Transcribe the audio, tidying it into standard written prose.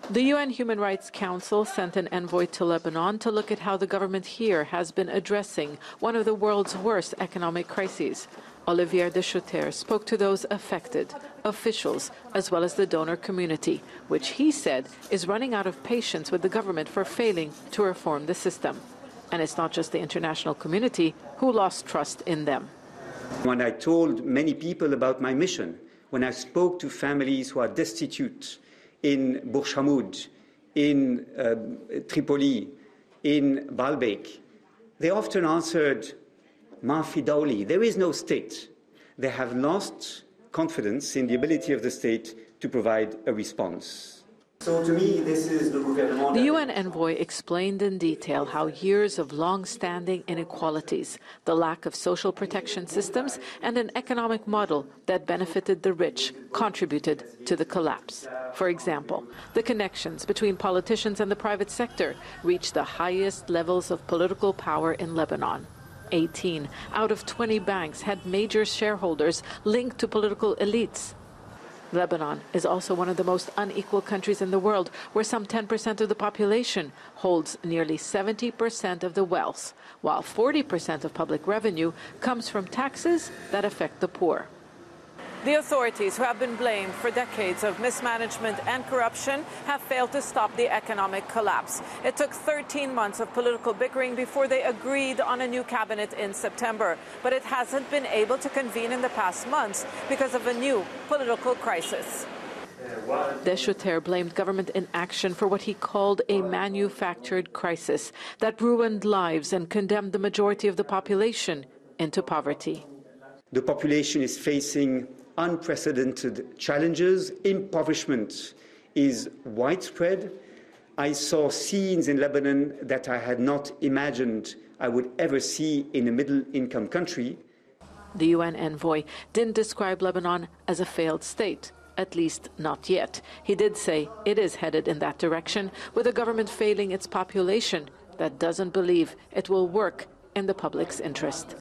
The UN Human Rights Council sent an envoy to Lebanon to look at how the government here has been addressing one of the world's worst economic crises. Olivier de Schutter spoke to those affected, officials, as well as the donor community, which he said is running out of patience with the government for failing to reform the system. And it's not just the international community who lost trust in them. When I told many people about my mission, when I spoke to families who are destitute in Burj in Tripoli, in Baalbek, they often answered, "Ma fi dawli," there is no state. They have lost confidence in the ability of the state to provide a response. So to me, this is the gouvernement. The UN envoy explained in detail how years of long-standing inequalities, the lack of social protection systems, and an economic model that benefited the rich contributed to the collapse. For example, the connections between politicians and the private sector reached the highest levels of political power in Lebanon. 18 out of 20 banks had major shareholders linked to political elites. Lebanon is also one of the most unequal countries in the world, where some 10% of the population holds nearly 70% of the wealth, while 40% of public revenue comes from taxes that affect the poor. The authorities, who have been blamed for decades of mismanagement and corruption, have failed to stop the economic collapse. It took 13 months of political bickering before they agreed on a new cabinet in September. But it hasn't been able to convene in the past months because of a new political crisis. De Schutter blamed government inaction for what he called a manufactured crisis that ruined lives and condemned the majority of the population into poverty. The population is facing unprecedented challenges. Impoverishment is widespread. I saw scenes in Lebanon that I had not imagined I would ever see in a middle-income country. The UN envoy didn't describe Lebanon as a failed state, at least not yet. He did say it is headed in that direction, with a government failing its population that doesn't believe it will work in the public's interest.